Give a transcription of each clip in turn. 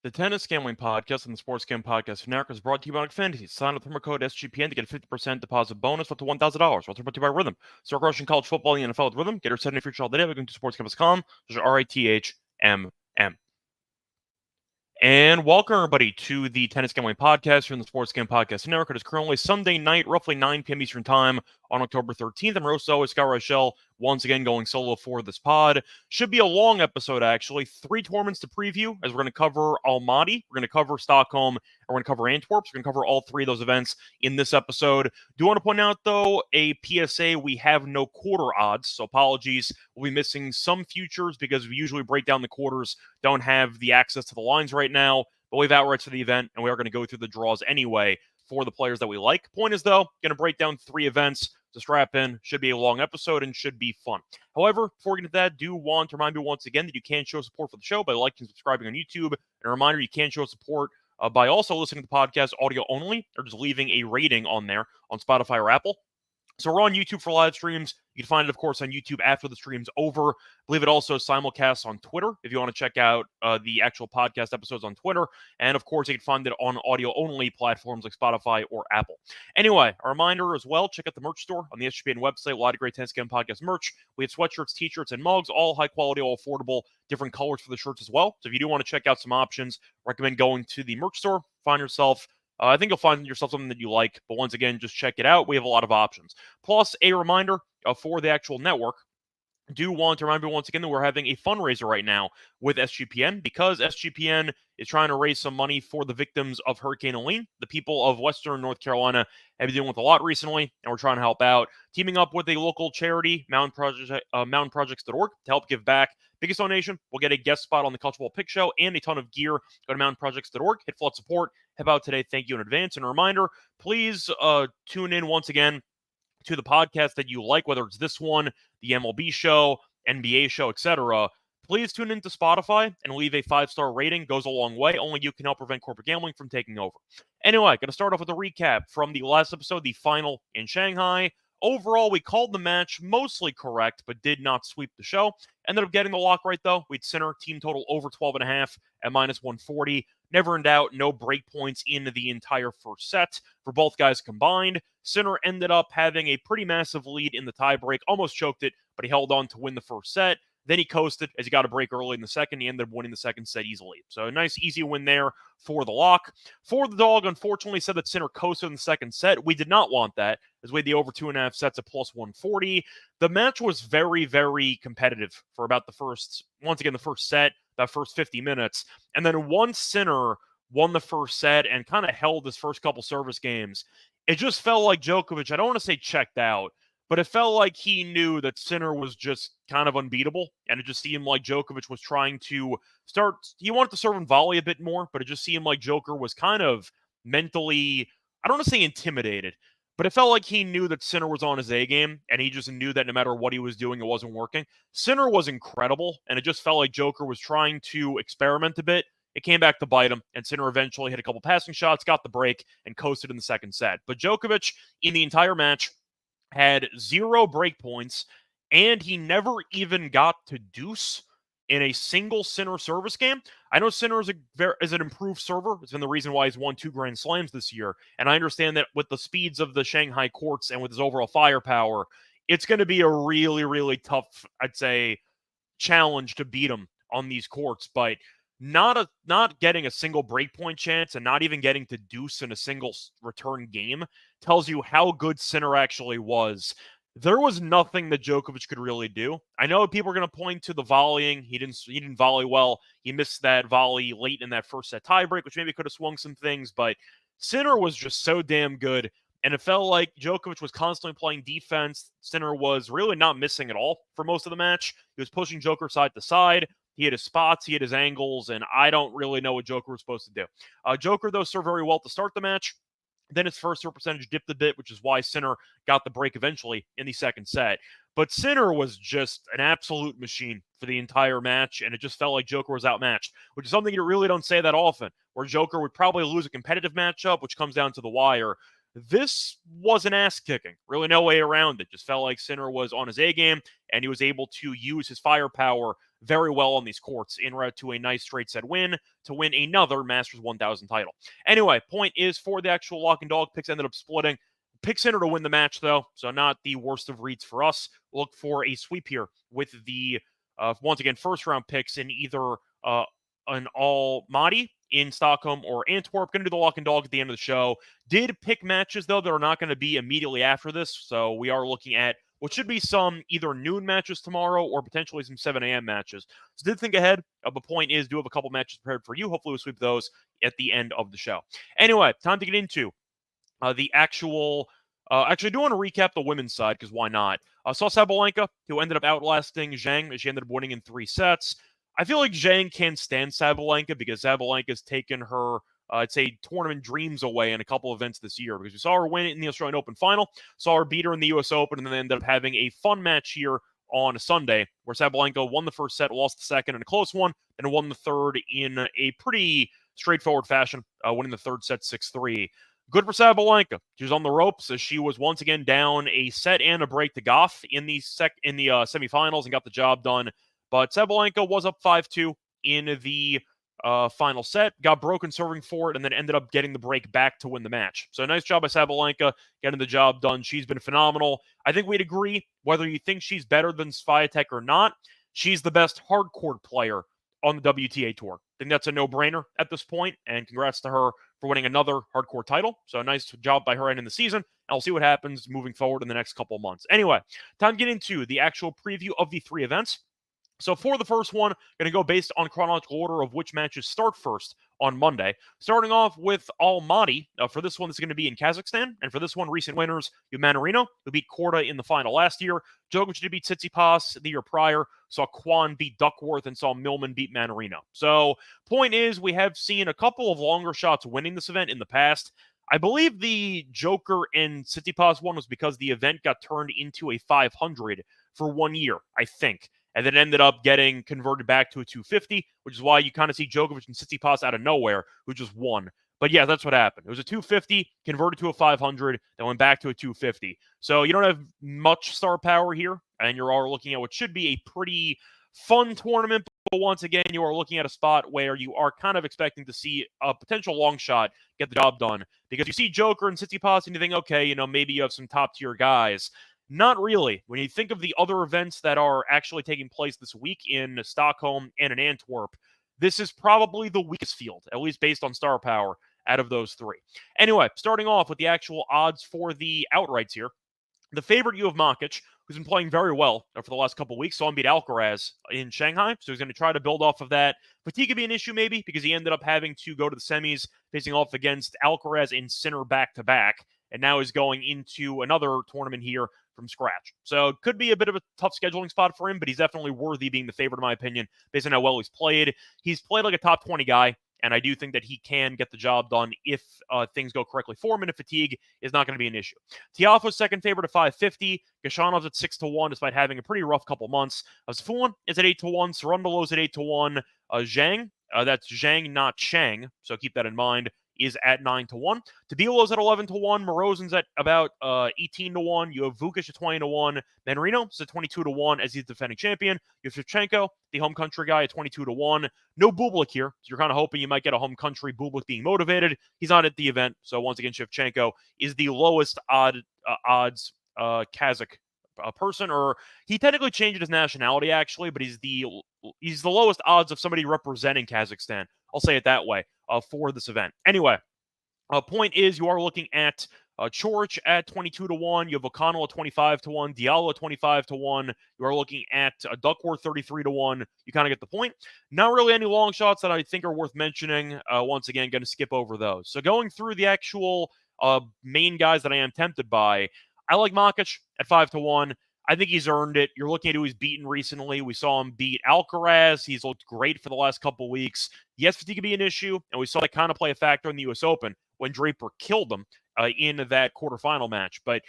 The Tennis Gambling Podcast and the Sports Gambling Podcast Network is brought to you by Nordic Fantasy. Sign up with promo code SGPN to get a 50% deposit bonus up to $1,000. Also brought to you by Rhythm. Start crushing college football and the NFL with Rhythm. Get your set in future all day by going to sportsgambling.com. RITHMM. And welcome, everybody, to the Tennis Gambling Podcast here in the Sports Gambling Podcast Network. It is currently Sunday night, roughly 9 p.m. Eastern Time on October 13th. I'm Rosso with Scott Reichel, once again going solo for this pod. Should be a long episode, actually. 3 tournaments to preview, as we're going to cover Almaty, we're going to cover Stockholm, and we're going to cover Antwerp. So we're going to cover all 3 of those events in this episode. Do want to point out, though, a PSA, we have no quarter odds, so apologies. We'll be missing some futures because we usually break down the quarters, don't have the access to the lines right now, but we have outrights for the event, and we are going to go through the draws anyway for the players that we like. Point is, though, going to break down 3 events to strap in. Should be a long episode and should be fun. However, before we get into that, do want to remind you once again that you can show support for the show by liking and subscribing on YouTube. And a reminder, you can show support by also listening to the podcast audio only, or just leaving a rating on there on Spotify or Apple. So we're on YouTube for live streams. You can find it, of course, on YouTube after the stream's over. I believe it also simulcasts on Twitter if you want to check out the actual podcast episodes on Twitter. And, of course, you can find it on audio-only platforms like Spotify or Apple. Anyway, a reminder as well, check out the merch store on the SGPN website. A lot of great Tennis Gambling Podcast merch. We have sweatshirts, T-shirts, and mugs, all high-quality, all affordable, different colors for the shirts as well. So if you do want to check out some options, recommend going to the merch store. Find yourself I think you'll find yourself something that you like, but once again, just check it out. We have a lot of options. Plus, a reminder for the actual network. Do want to remind you once again that we're having a fundraiser right now with SGPN because SGPN is trying to raise some money for the victims of Hurricane Helene. The people of Western North Carolina have been dealing with a lot recently, and we're trying to help out. Teaming up with a local charity, mountainprojects.org, to help give back. Biggest donation, we'll get a guest spot on the College Football Pick Show and a ton of gear. Go to mountainprojects.org, hit flood support, help out today. Thank you in advance. And a reminder, please tune in once again to the podcast that you like, whether it's this one, the MLB show, NBA show, etc. Please tune into Spotify and leave a 5-star rating. Goes a long way. Only you can help prevent corporate gambling from taking over. Anyway, going to start off with a recap from the last episode, the final in Shanghai. Overall, we called the match mostly correct, but did not sweep the show. Ended up getting the lock right, though. We'd center team total over 12.5 at minus 140. Never in doubt, no break points in the entire first set for both guys combined. Sinner ended up having a pretty massive lead in the tiebreak, almost choked it, but he held on to win the first set. Then he coasted as he got a break early in the second. He ended up winning the second set easily. So a nice, easy win there for the lock. For the dog, unfortunately, said that Sinner coasted in the second set. We did not want that, as we had the over 2.5 sets at plus 140. The match was very, very competitive for about the first set, that first 50 minutes. And then once Sinner won the first set and kind of held his first couple service games, it just felt like Djokovic, I don't want to say checked out, but it felt like he knew that Sinner was just kind of unbeatable, and it just seemed like Djokovic was trying to he wanted to serve and volley a bit more, but it just seemed like Joker was kind of mentally, I don't want to say intimidated, but it felt like he knew that Sinner was on his A game, and he just knew that no matter what he was doing, it wasn't working. Sinner was incredible, and it just felt like Joker was trying to experiment a bit. It came back to bite him, and Sinner eventually hit a couple passing shots, got the break, and coasted in the second set. But Djokovic, in the entire match, had 0 break points, and he never even got to deuce in a single Sinner service game. I know Sinner is an improved server. It's been the reason why he's won 2 Grand Slams this year, and I understand that with the speeds of the Shanghai courts and with his overall firepower, it's going to be a really, really tough, I'd say, challenge to beat him on these courts, but not getting a single breakpoint chance and not even getting to deuce in a single return game tells you how good Sinner actually was. There was nothing that Djokovic could really do. I know people are going to point to the volleying. He didn't volley well. He missed that volley late in that first set tiebreak, which maybe could have swung some things, but Sinner was just so damn good. And it felt like Djokovic was constantly playing defense. Sinner was really not missing at all for most of the match. He was pushing Joker side to side. He had his spots, he had his angles, and I don't really know what Joker was supposed to do. Joker, though, served very well to start the match. Then his first serve percentage dipped a bit, which is why Sinner got the break eventually in the second set. But Sinner was just an absolute machine for the entire match, and it just felt like Joker was outmatched, which is something you really don't say that often, where Joker would probably lose a competitive matchup, which comes down to the wire. This was an ass-kicking. Really no way around it. Just felt like Sinner was on his A game, and he was able to use his firepower very well on these courts en route to a nice straight set win to win another Masters 1000 title. Anyway, point is for the actual lock and dog picks ended up splitting. Pick center to win the match, though, so not the worst of reads for us. Look for a sweep here with the, once again, first-round picks in either an Almaty in Stockholm or Antwerp. Going to do the lock and dog at the end of the show. Did pick matches, though, that are not going to be immediately after this, so we are looking at what should be some either noon matches tomorrow or potentially some 7 a.m. matches. So did think ahead. The point is, do have a couple matches prepared for you. Hopefully we'll sweep those at the end of the show. Anyway, time to get into the actual, actually, I do want to recap the women's side, because why not? Saw Sabalenka, who ended up outlasting Zhang. She ended up winning in 3 sets. I feel like Zhang can stand Sabalenka, because Sabalenka's taken her, I'd say, tournament dreams away in a couple events this year, because we saw her win it in the Australian Open final, saw her beat her in the US Open, and then ended up having a fun match here on a Sunday, where Sabalenka won the first set, lost the second in a close one, and won the third in a pretty straightforward fashion, winning the third set 6-3. Good for Sabalenka. She was on the ropes as she was once again down a set and a break to Goff in the semifinals and got the job done. But Sabalenka was up 5-2 in the final set, got broken serving for it, and then ended up getting the break back to win the match. So nice job by Sabalenka getting the job done. She's been phenomenal. I think we'd agree, whether you think she's better than Swiatek or not, she's the best hardcourt player on the WTA Tour. I think that's a no-brainer at this point, and congrats to her for winning another hardcourt title. So a nice job by her ending the season, and we'll see what happens moving forward in the next couple of months. Anyway, time to get into the actual preview of the 3 events. So for the first one, going to go based on chronological order of which matches start first on Monday. Starting off with Almaty. For this one, this is going to be in Kazakhstan. And for this one, recent winners, you have Mannarino, who beat Korda in the final last year. Djokovic did beat Tsitsipas the year prior. Saw Kwan beat Duckworth and saw Millman beat Mannarino. So point is, we have seen a couple of longer shots winning this event in the past. I believe the Joker and Tsitsipas one was because the event got turned into a 500 for 1 year, I think. And then ended up getting converted back to a 250, which is why you kind of see Djokovic and Tsitsipas out of nowhere, who just won. But yeah, that's what happened. It was a 250, converted to a 500, then went back to a 250. So you don't have much star power here, and you're all looking at what should be a pretty fun tournament. But once again, you are looking at a spot where you are kind of expecting to see a potential long shot get the job done. Because you see Joker and Tsitsipas and you think, okay, maybe you have some top-tier guys. Not really. When you think of the other events that are actually taking place this week in Stockholm and in Antwerp, this is probably the weakest field, at least based on star power, out of those 3. Anyway, starting off with the actual odds for the outrights here. The favorite, you have Makic, who's been playing very well for the last couple of weeks. Saw him beat Alcaraz in Shanghai, so he's going to try to build off of that. Fatigue could be an issue maybe, because he ended up having to go to the semis, facing off against Alcaraz and Sinner back-to-back, and now is going into another tournament here from scratch. So it could be a bit of a tough scheduling spot for him, but he's definitely worthy being the favorite in my opinion, based on how well he's played. He's played like a top 20 guy, and I do think that he can get the job done if things go correctly for him, and if fatigue is not going to be an issue. Tiafoe's second favorite at 550. Gashanov's at 6-1, despite having a pretty rough couple months. Sfulin is at 8-1. Sarundalo's at 8-1. Zhang, that's Zhang, not Chang, so keep that in mind, is at 9-1. Tabilo's at 11-1. Morozin's at about 18-1. You have Vukic at 20-1. Mannarino's at 22-1 as he's the defending champion. You have Shevchenko, the home country guy, at 22-1. No Bublik here, so you're kind of hoping you might get a home country Bublik being motivated. He's not at the event, so once again, Shevchenko is the lowest odds Kazakh person, or he technically changed his nationality actually, but he's the lowest odds of somebody representing Kazakhstan. I'll say it that way for this event. Anyway, point is you are looking at Chorich at 22-1. You have O'Connell at 25-1. Diallo at 25-1. You are looking at Duckworth 33-1. You kind of get the point. Not really any long shots that I think are worth mentioning. Once again, going to skip over those. So going through the actual main guys that I am tempted by, I like Makic at 5-1. I think he's earned it. You're looking at who he's beaten recently. We saw him beat Alcaraz. He's looked great for the last couple weeks. Yes, fatigue could be an issue, and we saw that kind of play a factor in the US Open when Draper killed him in that quarterfinal match. But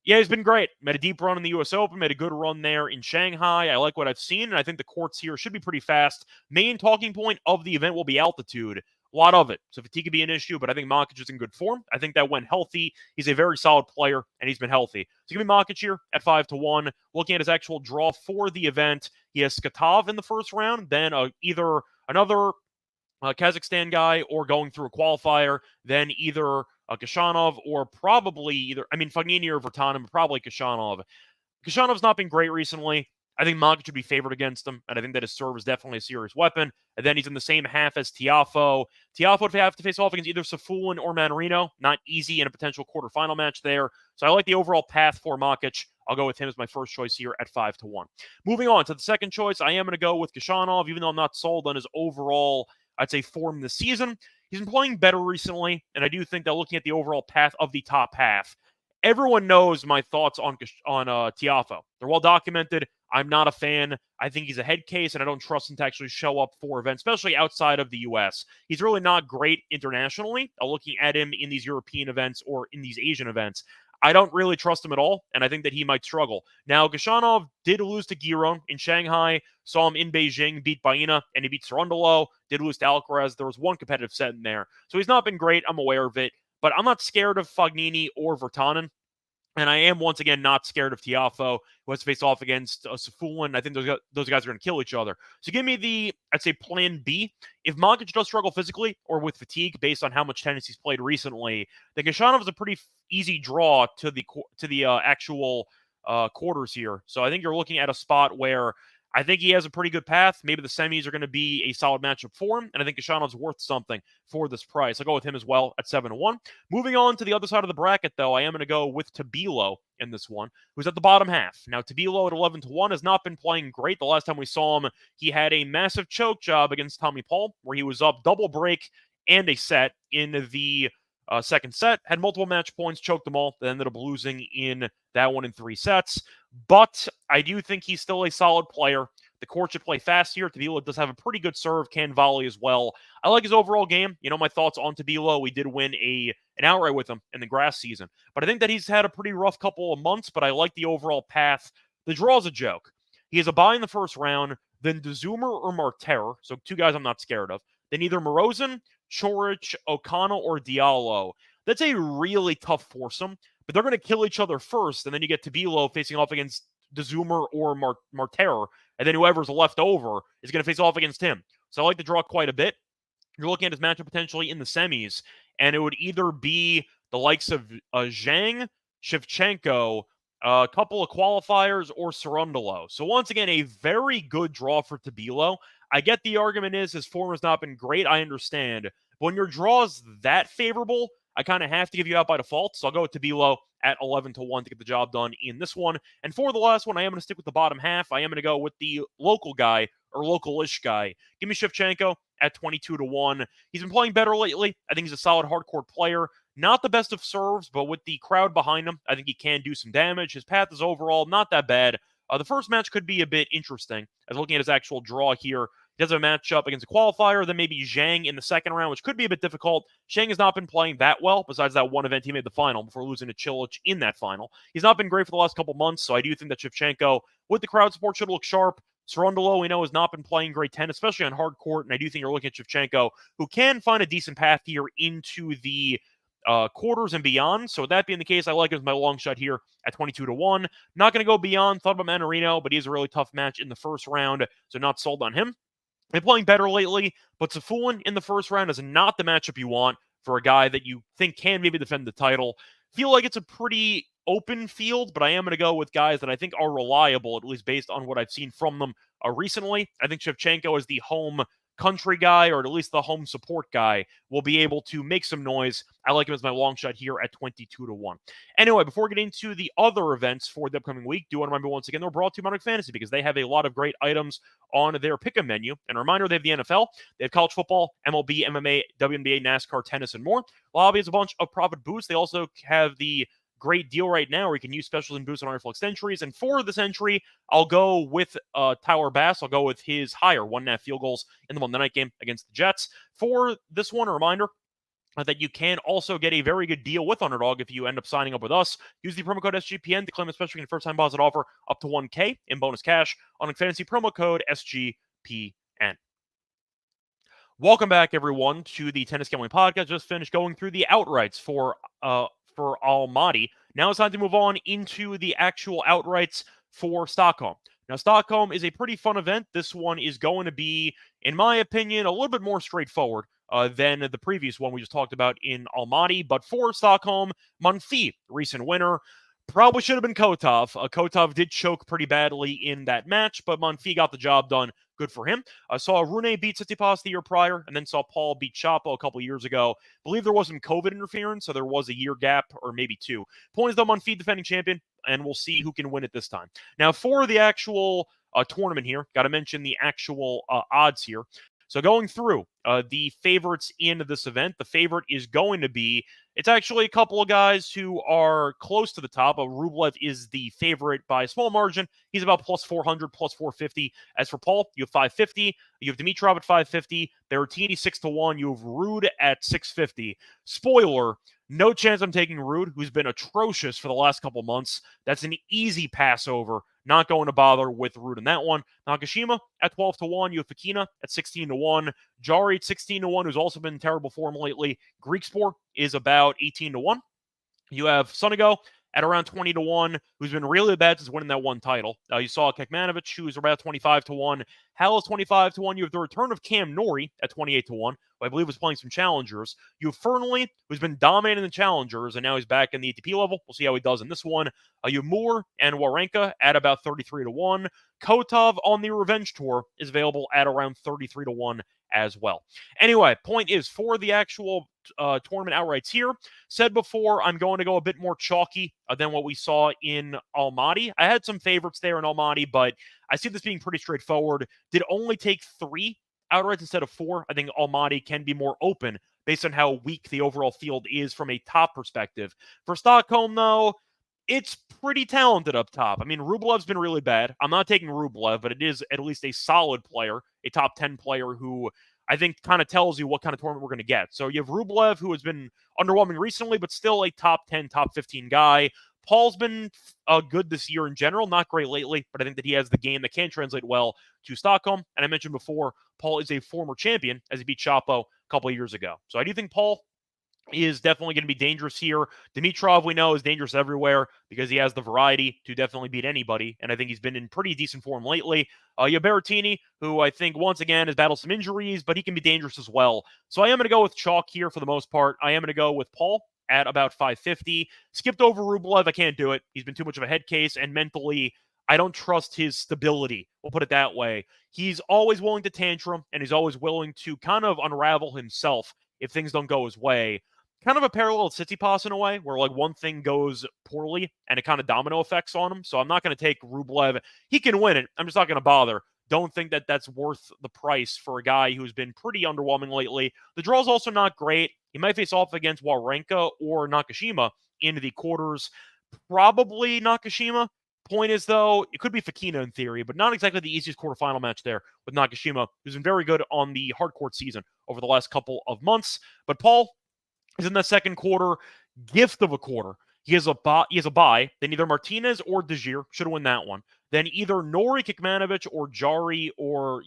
yeah, he's been great. Made a deep run in the US Open, made a good run there in Shanghai. I like what I've seen, and I think the courts here should be pretty fast. Main talking point of the event will be altitude. a lot of it. So fatigue could be an issue, but I think Makic is in good form. I think that when healthy, he's a very solid player, and he's been healthy. So give me Makic here at 5-1. Looking at his actual draw for the event, he has Skatov in the first round, then either another Kazakhstan guy or going through a qualifier, then either Kashanov or probably Fognini or Virtanen, but probably Kashanov. Kashanov's not been great recently. I think Makic should be favored against him, and I think that his serve is definitely a serious weapon. And then he's in the same half as Tiafoe. Tiafoe would have to face off against either Safulin or Mannarino. Not easy in a potential quarterfinal match there. So I like the overall path for Makic. I'll go with him as my first choice here at 5-1. Moving on to the second choice, I am going to go with Kashanov, even though I'm not sold on his overall, I'd say, form this season. He's been playing better recently, and I do think that looking at the overall path of the top half, everyone knows my thoughts on Tiafoe. They're well documented. I'm not a fan. I think he's a head case, and I don't trust him to actually show up for events, especially outside of the U.S. He's really not great internationally. Looking at him in these European events or in these Asian events, I don't really trust him at all, and I think that he might struggle. Now, Gashanov did lose to Giron in Shanghai, saw him in Beijing, beat Baena, and he beat Sarundalo, did lose to Alcaraz. There was one competitive set in there. So he's not been great. I'm aware of it. But I'm not scared of Fognini or Virtanen. And I am, once again, not scared of Tiafoe, who has to face off against Safulin. I think those guys are going to kill each other. So give me the, I'd say, plan B. If Makic does struggle physically or with fatigue based on how much tennis he's played recently, then Gashanov is a pretty easy draw to the actual quarters here. So I think you're looking at a spot where I think he has a pretty good path. Maybe the semis are going to be a solid matchup for him, and I think Gashanov's worth something for this price. I'll go with him as well at 7-1. Moving on to the other side of the bracket, though, I am going to go with Tabilo in this one, who's at the bottom half. Now, Tabilo at 11-1 has not been playing great. The last time we saw him, he had a massive choke job against Tommy Paul, where he was up double break and a set in the second set, had multiple match points, choked them all, then ended up losing in that one in 3 sets. But I do think he's still a solid player. The court should play fast here. Tabilo does have a pretty good serve, can volley as well. I like his overall game. You know my thoughts on Tabilo. We did win an outright with him in the grass season. But I think that he's had a pretty rough couple of months, but I like the overall path. The draw's a joke. He has a bye in the first round, then DeZumer or Marter, so 2 guys I'm not scared of. Then either Morozin, Chorich, O'Connell, or Diallo. That's a really tough foursome, but they're going to kill each other first, and then you get Tabilo facing off against DeZumer or Marter, and then whoever's left over is going to face off against him. So I like the draw quite a bit. You're looking at his matchup potentially in the semis, and it would either be the likes of Zhang, Shevchenko, a couple of qualifiers, or Sarundalo. So once again, a very good draw for Tabilo. I get the argument is his form has not been great. I understand. But when your draw is that favorable, I kind of have to give you out by default. So I'll go with Tabilo at 11-1 to get the job done in this one. And for the last one, I am going to stick with the bottom half. I am going to go with the local guy or local-ish guy. Give me Shevchenko at 22-1. He's been playing better lately. I think he's a solid hardcourt player. Not the best of serves, but with the crowd behind him, I think he can do some damage. His path is overall not that bad. The first match could be a bit interesting. As looking at his actual draw here, he does have a matchup against a qualifier, then maybe Zhang in the second round, which could be a bit difficult. Zhang has not been playing that well, besides that one event he made the final before losing to Cilic in that final. He's not been great for the last couple months, so I do think that Shevchenko, with the crowd support, should look sharp. Sarundalo, we know, has not been playing great tennis, especially on hard court, and I do think you're looking at Shevchenko, who can find a decent path here into the quarters and beyond. So with that being the case, I like him as my long shot here at 22-1. Not going to go beyond. Thought about Mannarino, but he's a really tough match in the first round, so not sold on him. Been playing better lately, but Safulin in the first round is not the matchup you want for a guy that you think can maybe defend the title. Feel like it's a pretty open field, but I am going to go with guys that I think are reliable, at least based on what I've seen from them recently. I think Shevchenko is the home country guy, or at least the home support guy, will be able to make some noise. I like him as my long shot here at 22-1. Anyway, before getting to the other events for the upcoming week, do want to remember once again, they're brought to you by Nordic Fantasy because they have a lot of great items on their pick-em menu. And a reminder, they have the NFL, they have college football, MLB, MMA, WNBA, NASCAR, tennis, and more. Lobby has a bunch of profit boosts. They also have the great deal right now where you can use specials and boosts on Reflex entries. And for this entry, I'll go with Tyler Bass. I'll go with his higher 1.5 field goals in the Monday night game against the Jets. For this one, a reminder that you can also get a very good deal with Underdog if you end up signing up with us. Use the promo code SGPN to claim a special first-time deposit offer up to $1K in bonus cash on a fantasy promo code SGPN. Welcome back, everyone, to the Tennis Gambling Podcast. Just finished going through the outrights for Almaty. Now it's time to move on into the actual outrights for Stockholm. Now, Stockholm is a pretty fun event. This one is going to be, in my opinion, a little bit more straightforward than the previous one we just talked about in Almaty. But for Stockholm, Monfils, recent winner. Probably should have been Kotov. Kotov did choke pretty badly in that match, but Monfils got the job done. Good for him. I saw Rune beat Tsitsipas the year prior, and then saw Paul beat Chapo a couple years ago. I believe there was some COVID interference, so there was a year gap, or maybe two. Point is, though, Monfils defending champion, and we'll see who can win it this time. Now, for the actual tournament here, got to mention the actual odds here. So going through the favorites in this event, the favorite is going to be, it's actually a couple of guys who are close to the top. Rublev is the favorite by a small margin. He's about plus 400, plus 450. As for Paul, you have 550. You have Dimitrov at 550. Berrettini 6-1. You have Ruud at 650. Spoiler, no chance I'm taking Ruud, who's been atrocious for the last couple months. That's an easy pass over. Not going to bother with Ruud in that one. Nakashima at 12-1. You have Fekina at 16-1. Jari at 16-1, who's also been in terrible form lately. Griekspoor is about 18-1. You have Sonego at around 20-1, who's been really bad since winning that one title. You saw Kekmanovic, who's about 25-1. Hallis 25-1. You have the return of Cam Norrie at 28-1, who I believe was playing some challengers. You have Fernley, who's been dominating the challengers, and now he's back in the ATP level. We'll see how he does in this one. You have Moore and Wawrinka at about 33-1. Kotov on the Revenge Tour is available at around 33-1 as well. Anyway, point is, for the actual tournament outrights here, said before, I'm going to go a bit more chalky than what we saw in Almaty. I had some favorites there in Almaty, but I see this being pretty straightforward. Did only take 3 outrights instead of 4. I think Almaty can be more open based on how weak the overall field is from a top perspective. For Stockholm, though, it's pretty talented up top. I mean, Rublev's been really bad. I'm not taking Rublev, but it is at least a solid player, a top 10 player who I think kind of tells you what kind of tournament we're going to get. So you have Rublev, who has been underwhelming recently, but still a top 10, top 15 guy. Paul's been good this year in general, not great lately, but I think that he has the game that can translate well to Stockholm. And I mentioned before, Paul is a former champion as he beat Chapo a couple of years ago. So I do think Paul is definitely going to be dangerous here. Dimitrov, we know, is dangerous everywhere because he has the variety to definitely beat anybody, and I think he's been in pretty decent form lately. You have Berrettini, who I think, once again, has battled some injuries, but he can be dangerous as well. So I am going to go with chalk here for the most part. I am going to go with Paul at about 550. Skipped over Rublev. I can't do it. He's been too much of a head case, and mentally, I don't trust his stability. We'll put it that way. He's always willing to tantrum, and he's always willing to kind of unravel himself if things don't go his way. Kind of a parallel to Tsitsipas in a way, where like one thing goes poorly and it kind of domino effects on him. So I'm not going to take Rublev. He can win it. I'm just not going to bother. Don't think that that's worth the price for a guy who's been pretty underwhelming lately. The draw is also not great. He might face off against Wawrinka or Nakashima in the quarters. Probably Nakashima. Point is, though, it could be Fekina in theory, but not exactly the easiest quarterfinal match there with Nakashima, who's been very good on the hard court season over the last couple of months. But Paul is in that second quarter, gift of a quarter. He has a bye. Then either Martinez or Desir should win that one. Then either Norrie, Kekmanovic, or Jari or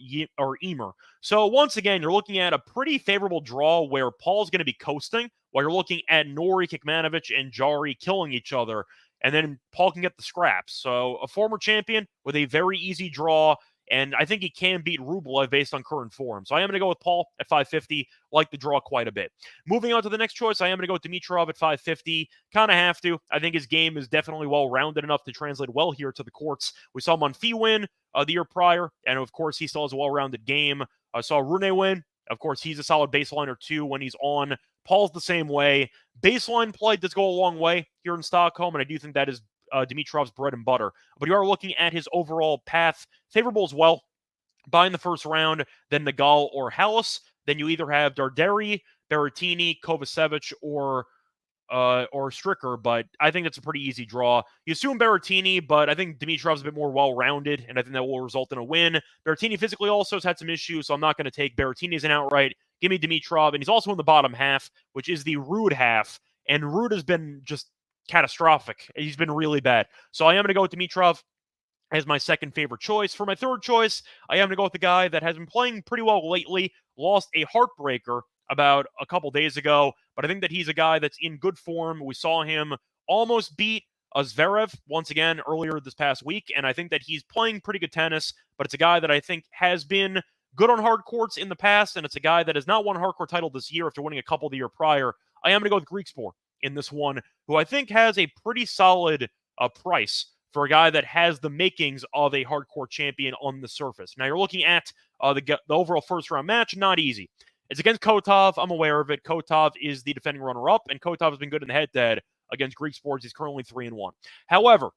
Emer. So once again, you're looking at a pretty favorable draw where Paul's going to be coasting, while you're looking at Norrie, Kekmanovic, and Jari killing each other. And then Paul can get the scraps. So a former champion with a very easy draw. And I think he can beat Rublev based on current form. So I am going to go with Paul at 550. Like the draw quite a bit. Moving on to the next choice, I am going to go with Dimitrov at 550. Kind of have to. I think his game is definitely well-rounded enough to translate well here to the courts. We saw Monfils win the year prior. And, of course, he still has a well-rounded game. I saw Rune win. Of course, he's a solid baseliner, too, when he's on. Paul's the same way. Baseline play does go a long way here in Stockholm, and I do think that is Dimitrov's bread and butter. But you are looking at his overall path favorable as well. By in the first round, then Nagal or Hallis. Then you either have Darderi, Berrettini, Kovacevic, or Stricker, but I think that's a pretty easy draw. You assume Berrettini, but I think Dimitrov's a bit more well-rounded, and I think that will result in a win. Berrettini physically also has had some issues, so I'm not going to take Berrettini as an outright. Give me Dimitrov, and he's also in the bottom half, which is the Ruud half, and Ruud has been just catastrophic. He's been really bad. So I am going to go with Dimitrov as my second favorite choice. For my third choice, I am going to go with the guy that has been playing pretty well lately, lost a heartbreaker about a couple days ago, but I think that he's a guy that's in good form. We saw him almost beat Zverev once again earlier this past week, and I think that he's playing pretty good tennis, but it's a guy that I think has been good on hard courts in the past, and it's a guy that has not won a hard court title this year after winning a couple the year prior. I am going to go with Griekspoor in this one, who I think has a pretty solid price for a guy that has the makings of a hardcore champion on the surface. Now, you're looking at the overall first-round match, not easy. It's against Kotov. I'm aware of it. Kotov is the defending runner-up, and Kotov has been good in the head-to-head against Griekspoor. He's currently 3-1. However,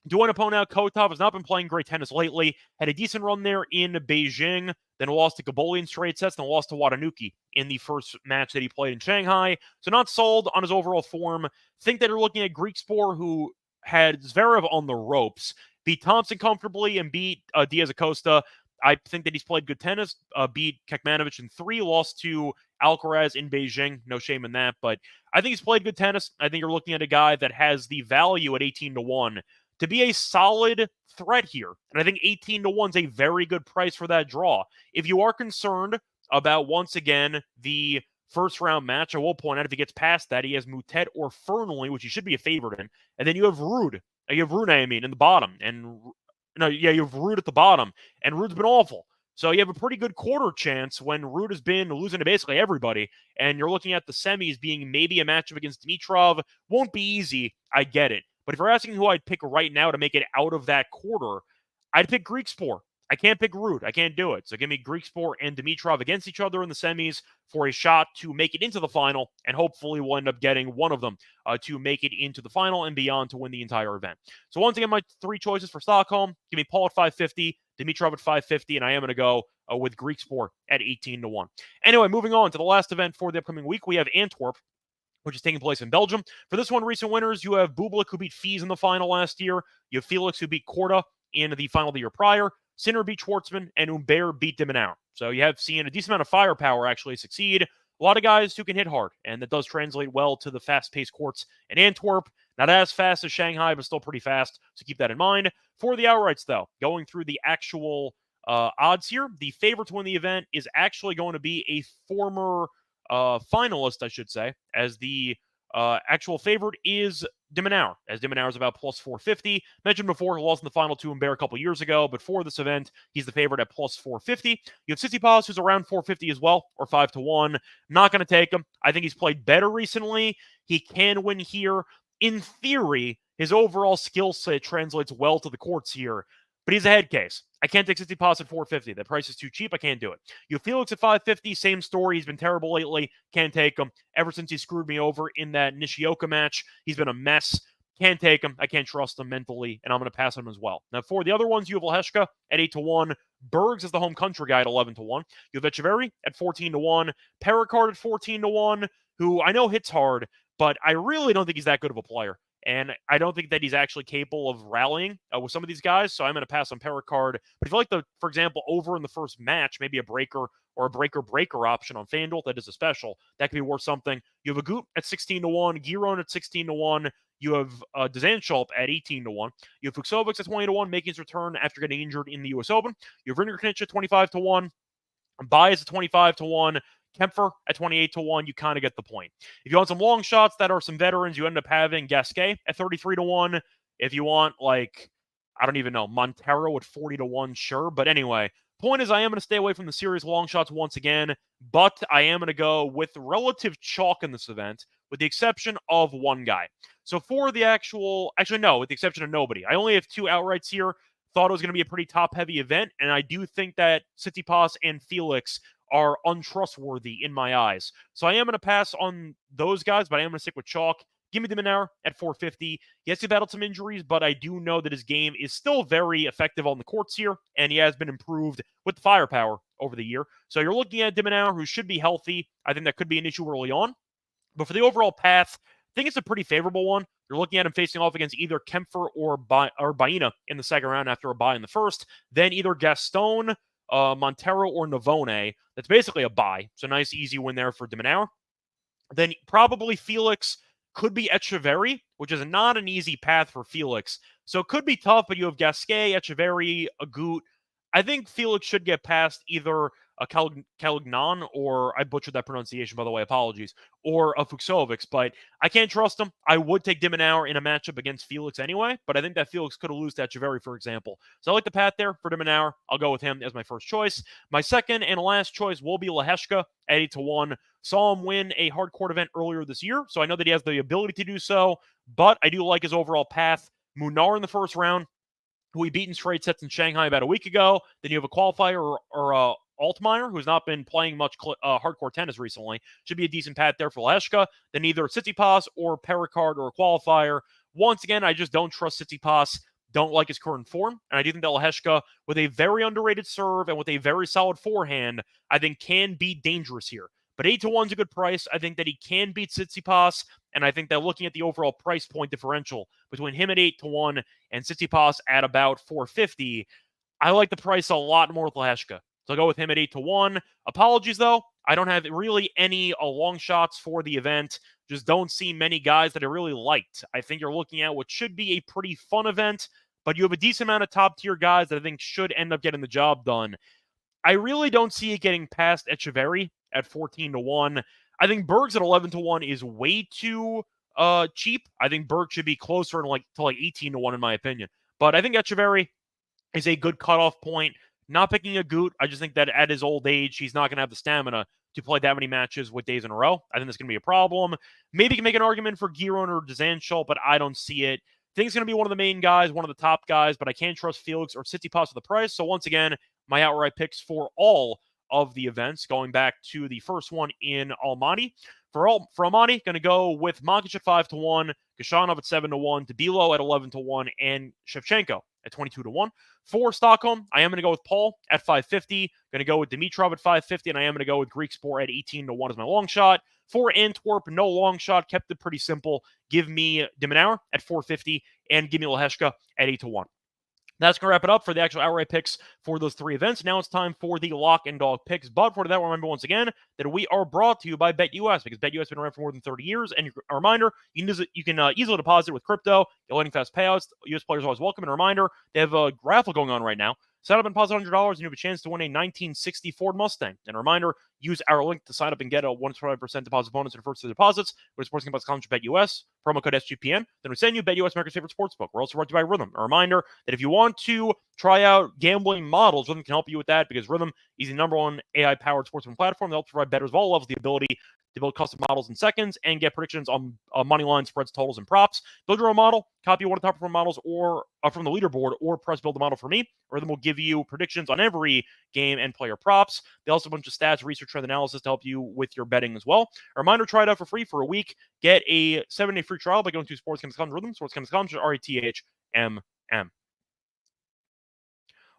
do want to point out Kotov has not been playing great tennis lately. Had a decent run there in Beijing, then lost to Gaboli in straight sets, then lost to Watanuki in the first match that he played in Shanghai. So not sold on his overall form. Think that you're looking at Griekspoor, who had Zverev on the ropes, beat Thompson comfortably, and beat Diaz Acosta. I think that he's played good tennis, beat Kekmanovic in 3, lost to Alcaraz in Beijing. No shame in that, but I think he's played good tennis. I think you're looking at a guy that has the value at 18-1 to be a solid threat here. And I think 18-1 is a very good price for that draw. If you are concerned about, once again, the first round match, I will point out if he gets past that, he has Moutet or Fernley, which he should be a favorite in. And then you have Ruud. You have Rune, in the bottom. And you have Ruud at the bottom. And Ruud's been awful. So you have a pretty good quarter chance when Ruud has been losing to basically everybody. And you're looking at the semis being maybe a matchup against Dimitrov. Won't be easy. I get it. But if you're asking who I'd pick right now to make it out of that quarter, I'd pick Griekspoor. I can't pick Ruud. I can't do it. So give me Griekspoor and Dimitrov against each other in the semis for a shot to make it into the final, and hopefully we'll end up getting one of them to make it into the final and beyond to win the entire event. So once again, my 3 choices for Stockholm: give me Paul at 550, Dimitrov at 550, and I am going to go with Griekspoor at 18-1. Anyway, moving on to the last event for the upcoming week, we have Antwerp, which is taking place in Belgium. For this one, recent winners, you have Bublik, who beat Fies in the final last year. You have Felix, who beat Korda in the final the year prior. Sinner beat Schwartzman, and Humbert beat de Minaur. So you have seen a decent amount of firepower actually succeed. A lot of guys who can hit hard, and that does translate well to the fast-paced courts in Antwerp. Not as fast as Shanghai, but still pretty fast, so keep that in mind. For the outrights, though, going through the actual odds here, the favorite to win the event is actually going to be a former finalist, I should say, as the actual favorite is de Minaur, as de Minaur is about plus 450. Mentioned before, he lost in the final to Humbert a couple years ago, but for this event, he's the favorite at plus 450. You have Tsitsipas, who's around 450 as well, or 5-1. Not going to take him. I think he's played better recently. He can win here. In theory, his overall skill set translates well to the courts here, but he's a head case. I can't take Tsitsipas at 450. The price is too cheap. I can't do it. You have Felix at 550. Same story. He's been terrible lately. Can't take him. Ever since he screwed me over in that Nishioka match, he's been a mess. Can't take him. I can't trust him mentally, and I'm going to pass on him as well. Now, for the other ones, you have Leheshka at 8-1. Bergs is the home country guy at 11-1. You have Echeverry at 14-1. Perricard at 14-1, who I know hits hard, but I really don't think he's that good of a player. And I don't think that he's actually capable of rallying with some of these guys, so I'm going to pass on Perricard. But if you like for example, over in the first match, maybe a breaker or a breaker-breaker option on FanDuel, that is a special. That could be worth something. You have Agut at 16-1, Giron at 16-1. You have Dzanchulp at 18-1. You have Fuchsovics at 20-1, making his return after getting injured in the U.S. Open. You have Rinderknech at 25-1. Baez at 25-1. Kempfer at 28-1, you kind of get the point. If you want some long shots that are some veterans, you end up having Gasquet at 33-1. If you want, I don't even know, Montero at 40-1, sure. But anyway, point is I am going to stay away from the serious long shots once again, but I am going to go with relative chalk in this event, with the exception of one guy. So for the with the exception of nobody. I only have 2 outrights here. Thought it was going to be a pretty top-heavy event, and I do think that Tsitsipas and Felix are untrustworthy in my eyes. So I am going to pass on those guys, but I am going to stick with chalk. Give me de Minaur at 450. Yes, he battled some injuries, but I do know that his game is still very effective on the courts here, and he has been improved with the firepower over the year. So you're looking at de Minaur, who should be healthy. I think that could be an issue early on. But for the overall path, I think it's a pretty favorable one. You're looking at him facing off against either Kempfer or Baena in the second round after a bye in the first. Then either Gaston, Montero, or Navone. That's basically a bye. So nice, easy win there for de Minaur. Then probably Felix, could be Echeverry, which is not an easy path for Felix. So it could be tough, but you have Gasquet, Echeverry, Agut. I think Felix should get past either a Calignan, or I butchered that pronunciation, by the way, apologies, or a Fuxovics, but I can't trust him. I would take Dimonauer in a matchup against Felix anyway, but I think that Felix could have lost to Echeverry, for example. So I like the path there for Dimonauer. I'll go with him as my first choice. My second and last choice will be Leheshka at 8-1. Saw him win a hardcourt event earlier this year, so I know that he has the ability to do so, but I do like his overall path. Munar in the first round, who he beat in straight sets in Shanghai about a week ago. Then you have a qualifier or Altmaier, who's not been playing much hardcore tennis recently. Should be a decent path there for Leheshka. Then either Tsitsipas or Pericard or a qualifier. Once again, I just don't trust Tsitsipas. Don't like his current form. And I do think that Leheshka, with a very underrated serve and with a very solid forehand, I think can be dangerous here. But 8-1 is a good price. I think that he can beat Tsitsipas. And I think that looking at the overall price point differential between him at 8-1 and Tsitsipas at about 450, I like the price a lot more with Leheshka. So I'll go with him at 8-1. Apologies, though. I don't have really any long shots for the event. Just don't see many guys that I really liked. I think you're looking at what should be a pretty fun event, but you have a decent amount of top-tier guys that I think should end up getting the job done. I really don't see it getting past Echeverry at 14-1. I think Berg's at 11-1 is way too cheap. I think Berg should be closer to like 18-1 in my opinion. But I think Echeverry is a good cutoff point. Not picking Agut. I just think that at his old age, he's not going to have the stamina to play that many matches with days in a row. I think that's going to be a problem. Maybe you can make an argument for Giron or Dzanchel, but I don't see it. I think it's going to be one of the main guys, one of the top guys, but I can't trust Felix or Tsitsipas with the price. So once again, my outright picks for all of the events, going back to the first one in Almaty. For Almaty, going to go with Makic at 5-1, Gashanov at 7-1, Tabilo at 11-1, and Shevchenko at 22-1. For Stockholm, I am going to go with Paul at 550. Going to go with Dimitrov at 550, and I am going to go with Greek Sport at 18-1 as my long shot. For Antwerp, no long shot, kept it pretty simple. Give me Dimonauer at 450, and give me Leheshka at 8-1. That's going to wrap it up for the actual outright picks for those three events. Now it's time for the lock and dog picks. But for that, remember once again that we are brought to you by BetUS, because BetUS has been around for more than 30 years. And a reminder, you can easily deposit with crypto, get lightning fast payouts. US players are always welcome. And a reminder, they have a raffle going on right now. Sign up and deposit $100, and you have a chance to win a 1960 Ford Mustang. And a reminder, use our link to sign up and get a 125% deposit bonus in your first 2 deposits. Go to sportsgaming.com, BetUS, promo code SGPN. Then we send you BetUS, America's favorite sportsbook. We're also brought to you by Rhythm. A reminder that if you want to try out gambling models, Rhythm can help you with that, because Rhythm is the #1 AI-powered sportsbook platform that helps provide bettors of all levels the ability to build custom models in seconds and get predictions on money line spreads, totals, and props. Build your own model, copy one of the top performing models or from the leaderboard, or press build a model for me. Rhythm will give you predictions on every game and player props. They also have a bunch of stats, research, trend analysis to help you with your betting as well. A reminder, try it out for free for a week. Get a 7-day free trial by going to sportsgaming.com Rhythm, sportsgaming.com, RETHMM.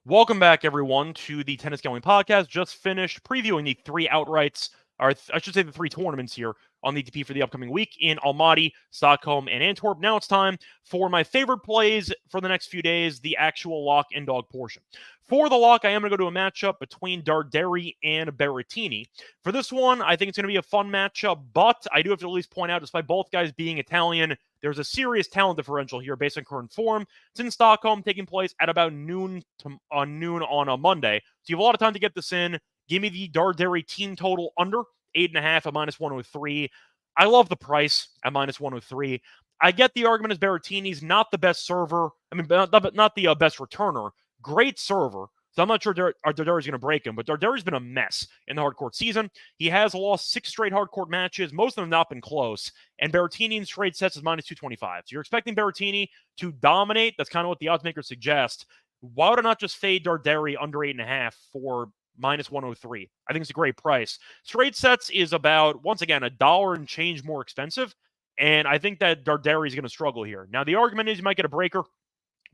Welcome back, everyone, to the Tennis Gambling Podcast. Just finished previewing the three outrights, or I should say the three tournaments here on the ATP for the upcoming week in Almaty, Stockholm, and Antwerp. Now it's time for my favorite plays for the next few days, the actual lock and dog portion. For the lock, I am going to go to a matchup between Darderi and Berrettini. For this one, I think it's going to be a fun matchup, but I do have to at least point out, despite both guys being Italian, there's a serious talent differential here based on current form. It's in Stockholm, taking place at about noon on a Monday. So you have a lot of time to get this in. Give me the Darderi team total under 8.5 at -103. I love the price at -103. I get the argument as Berrettini's not the best server. I mean, not the best returner. Great server. So I'm not sure Darderi's going to break him, but Darderi's been a mess in the hardcourt season. He has lost 6 straight hardcourt matches. Most of them have not been close. And Berrettini in straight sets is -225. So you're expecting Berrettini to dominate. That's kind of what the odds makers suggest. Why would I not just fade Darderi under 8.5 for -103? I think it's a great price. Straight sets is about, once again, $1 and change more expensive. And I think that Darderi is going to struggle here. Now, the argument is you might get a breaker,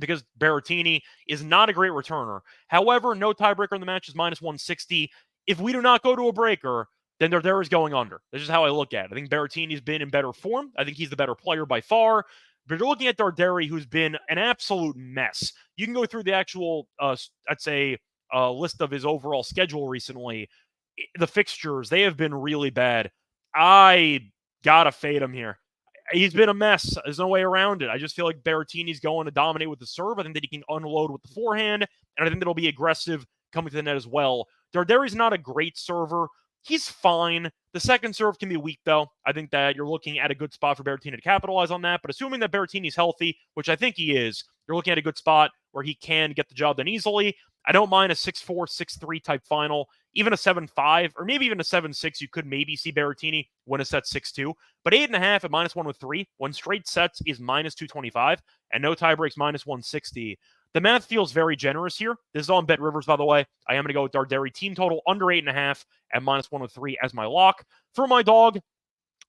because Berrettini is not a great returner. However, no tiebreaker in the match is -160. If we do not go to a breaker, then Darderi is going under. This is how I look at it. I think Berrettini's been in better form. I think he's the better player by far. But you're looking at Darderi, who's been an absolute mess. You can go through the actual, I'd say, list of his overall schedule recently. The fixtures, they have been really bad. I gotta fade him here. He's been a mess. There's no way around it. I just feel like Berrettini's going to dominate with the serve. I think that he can unload with the forehand, and I think that he'll be aggressive coming to the net as well. Darderi's not a great server. He's fine. The second serve can be weak, though. I think that you're looking at a good spot for Berrettini to capitalize on that, but assuming that Berrettini's healthy, which I think he is, you're looking at a good spot where he can get the job done easily. I don't mind a 6-4, 6-3 type final. Even a 7-5, or maybe even a 7-6, you could maybe see Berrettini win a set 6-2. But 8.5 at -103, when straight sets is -225, and no tie breaks -160. The math feels very generous here. This is on Bet Rivers, by the way. I am going to go with Darderi team total under 8.5 at -103 as my lock. For my dog,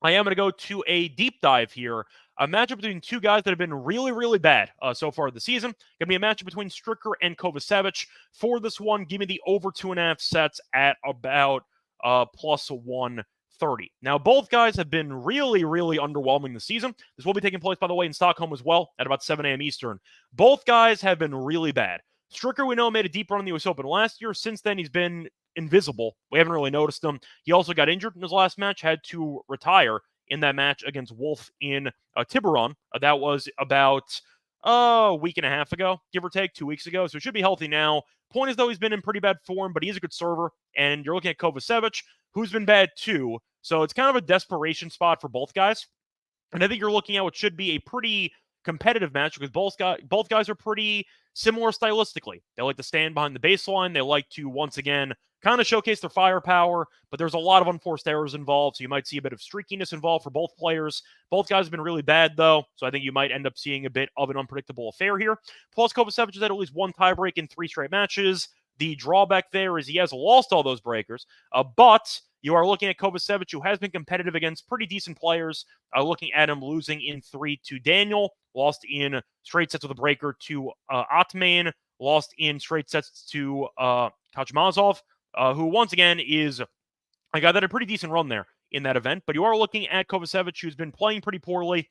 I am going to go to a deep dive here. A matchup between two guys that have been really, really bad so far this season. Going to be a matchup between Stricker and Kovacevic. For this one, give me the over 2.5 sets at about +130. Now, both guys have been really, really underwhelming this season. This will be taking place, by the way, in Stockholm as well at about 7 a.m. Eastern. Both guys have been really bad. Stricker, we know, made a deep run in the US Open last year. Since then, he's been invisible. We haven't really noticed him. He also got injured in his last match, had to retire in that match against Wolf in Tiburon. That was about a week and a half ago, give or take, 2 weeks ago. So he should be healthy now. Point is, though, he's been in pretty bad form, but he's a good server. And you're looking at Kovacevic, who's been bad too. So it's kind of a desperation spot for both guys. And I think you're looking at what should be a pretty competitive match because both guys are pretty similar stylistically. They like to stand behind the baseline. They like to, once again, kind of showcase their firepower, but there's a lot of unforced errors involved, so you might see a bit of streakiness involved for both players. Both guys have been really bad, though, so I think you might end up seeing a bit of an unpredictable affair here. Plus, Kovacevic has had at least one tiebreak in 3 straight matches. The drawback there is he has lost all those breakers, but you are looking at Kovacevic, who has been competitive against pretty decent players. Looking at him losing in 3 to Daniel, lost in straight sets with a breaker to Atman, lost in straight sets to Kaczmazov, who once again is a guy that had a pretty decent run there in that event. But you are looking at Kovacevic, who's been playing pretty poorly,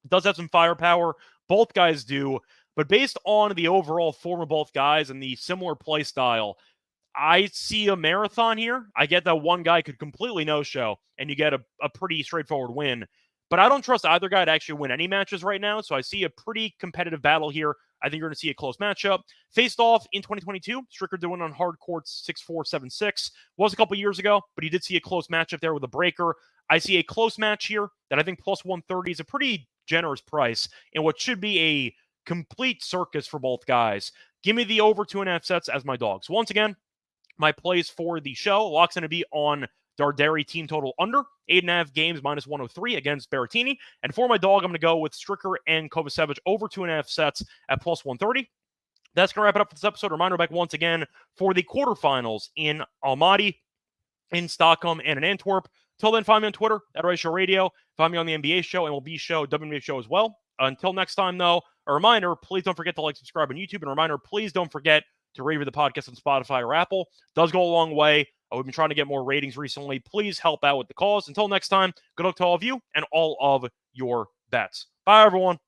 does have some firepower. Both guys do. But based on the overall form of both guys and the similar play style, I see a marathon here. I get that one guy could completely no-show, and you get a pretty straightforward win. But I don't trust either guy to actually win any matches right now, so I see a pretty competitive battle here. I think you're going to see a close matchup. Faced off in 2022, Stricker did win on hard courts 6-4, 7-6. Was a couple years ago, but he did see a close matchup there with a breaker. I see a close match here that I think plus 130 is a pretty generous price in what should be a complete circus for both guys. Give me the over 2.5 sets as my dogs. Once again, my plays for the show, lock's going to be on Darderi team total under 8.5 games -103 against Berrettini. And for my dog, I'm going to go with Stricker and Kovacevic over 2.5 sets at plus 130. That's going to wrap it up for this episode. Reminder back once again for the quarterfinals in Almaty, in Stockholm, and in Antwerp. Till then, find me on Twitter at Reichel Radio. Find me on the NBA show, MLB show, WNBA show as well. Until next time, though, a reminder, please don't forget to like, subscribe on YouTube. And a reminder, please don't forget to rate the podcast on Spotify or Apple. It does go a long way. We've been trying to get more ratings recently. Please help out with the cause. Until next time, good luck to all of you and all of your bets. Bye, everyone.